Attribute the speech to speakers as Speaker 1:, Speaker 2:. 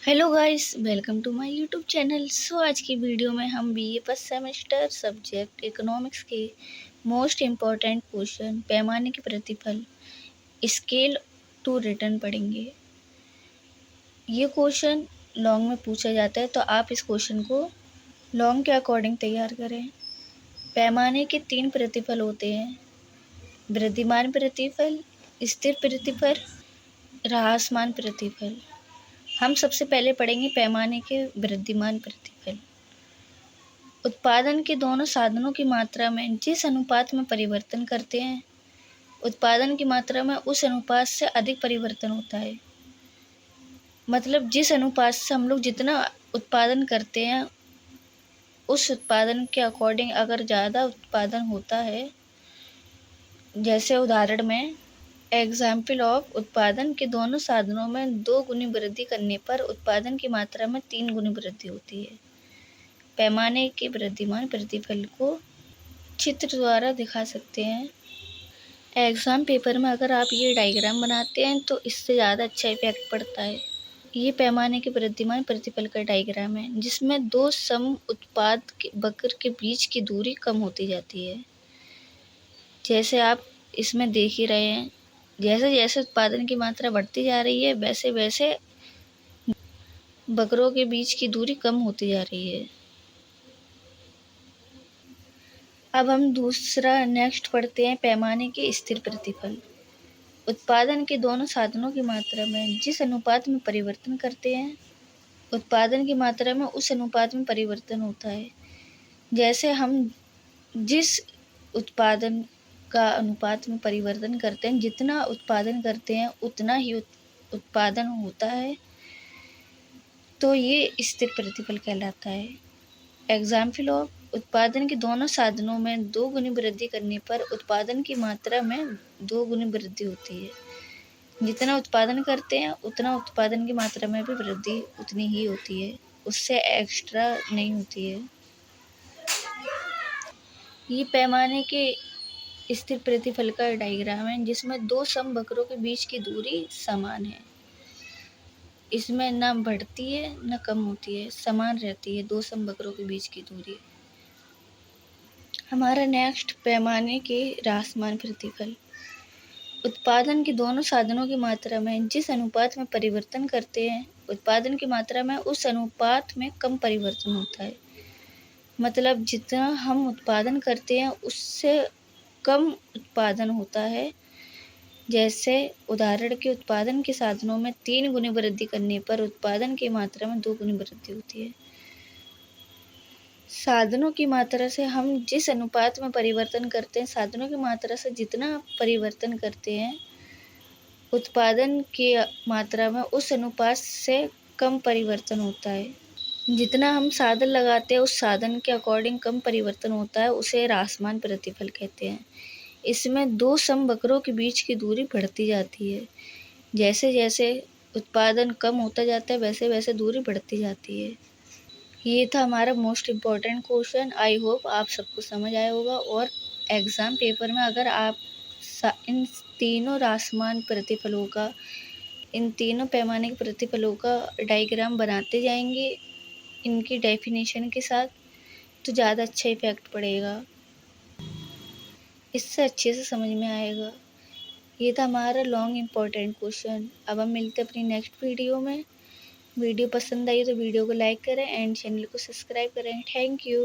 Speaker 1: Hello guys, welcome to my YouTube channel. आज की video में हम BA first semester subject economics के मोस्ट इम्पॉर्टेंट क्वेश्चन पैमाने के प्रतिफल स्केल टू रिटर्न पढ़ेंगे। ये क्वेश्चन लॉन्ग में पूछा जाता है, तो आप इस क्वेश्चन को लॉन्ग के अकॉर्डिंग तैयार करें। पैमाने के 3 प्रतिफल होते हैं: वृद्धिमान प्रतिफल, स्थिर प्रतिफल, ह्रासमान प्रतिफल। हम सबसे पहले पढ़ेंगे पैमाने के वृद्धिमान प्रतिफल। उत्पादन के दोनों साधनों की मात्रा में जिस अनुपात में परिवर्तन करते हैं, उत्पादन की मात्रा में उस अनुपात से अधिक परिवर्तन होता है। मतलब जिस अनुपात से हम लोग जितना उत्पादन करते हैं, उस उत्पादन के अकॉर्डिंग अगर ज़्यादा उत्पादन होता है, जैसे उदाहरण में एग्जाम्पल ऑफ उत्पादन के दोनों साधनों में 2 गुनी वृद्धि करने पर उत्पादन की मात्रा में 3 गुनी वृद्धि होती है। पैमाने के वृद्धिमान प्रतिफल को चित्र द्वारा दिखा सकते हैं। एग्ज़ाम पेपर में अगर आप ये डायग्राम बनाते हैं तो इससे ज़्यादा अच्छा इफेक्ट पड़ता है। ये पैमाने के वृद्धिमान प्रतिफल का डायग्राम है, जिसमें 2 सम उत्पाद के वक्र के बीच की दूरी कम होती जाती है। जैसे आप इसमें देख ही रहे हैं, जैसे जैसे उत्पादन की मात्रा बढ़ती जा रही है, वैसे वैसे वक्रों के बीच की दूरी कम होती जा रही है। अब हम दूसरा नेक्स्ट पढ़ते हैं पैमाने के स्थिर प्रतिफल। उत्पादन के दोनों साधनों की मात्रा में जिस अनुपात में परिवर्तन करते हैं, उत्पादन की मात्रा में उस अनुपात में परिवर्तन होता है। जैसे हम जिस उत्पादन का अनुपात में परिवर्तन करते हैं, जितना उत्पादन करते हैं उतना ही उत्पादन होता है, तो ये स्थिर प्रतिफल कहलाता है। एग्जाम्पल ऑफ उत्पादन के दोनों साधनों में 2 गुनी वृद्धि करने पर उत्पादन की मात्रा में 2 गुनी वृद्धि होती है। जितना उत्पादन करते हैं उतना उत्पादन की मात्रा में भी वृद्धि उतनी ही होती है, उससे एक्स्ट्रा नहीं होती है। ये पैमाने के स्थिर प्रतिफल का डायग्राम है, जिसमें 2 समवक्रों के बीच की दूरी समान है। इसमें ना बढ़ती है ना कम होती है, समान रहती है 2 समवक्रों के बीच की दूरी। हमारा नेक्स्ट पैमाने के ह्रासमान प्रतिफल। उत्पादन के दोनों साधनों की मात्रा में जिस अनुपात में परिवर्तन करते हैं, उत्पादन की मात्रा में उस अनुपात में कम परिवर्तन होता है। मतलब जितना हम उत्पादन करते हैं उससे कम उत्पादन होता है। जैसे उदाहरण के उत्पादन के साधनों में 3 गुनी वृद्धि करने पर उत्पादन की मात्रा में 2 गुनी वृद्धि होती है। साधनों की मात्रा से हम जिस अनुपात में परिवर्तन करते हैं, साधनों की मात्रा से जितना परिवर्तन करते हैं, उत्पादन की मात्रा में उस अनुपात से कम परिवर्तन होता है। जितना हम साधन लगाते हैं उस साधन के अकॉर्डिंग कम परिवर्तन होता है, उसे ह्रासमान प्रतिफल कहते हैं। इसमें 2 समवक्रों के बीच की दूरी बढ़ती जाती है। जैसे जैसे उत्पादन कम होता जाता है, वैसे वैसे दूरी बढ़ती जाती है। ये था हमारा most important question. I hope आप सबको समझ आया होगा। और एग्ज़ाम पेपर में अगर आप इन तीनों ह्रासमान प्रतिफलों का, इन तीनों पैमाने के प्रतिफलों का डायग्राम बनाते जाएंगे इनकी डेफिनेशन के साथ, तो ज़्यादा अच्छा इफेक्ट पड़ेगा, इससे अच्छे से समझ में आएगा। ये था हमारा लॉन्ग इम्पॉर्टेंट क्वेश्चन। अब हम मिलते हैं अपनी नेक्स्ट वीडियो में। वीडियो पसंद आई तो वीडियो को लाइक करें एंड चैनल को सब्सक्राइब करें। Thank you.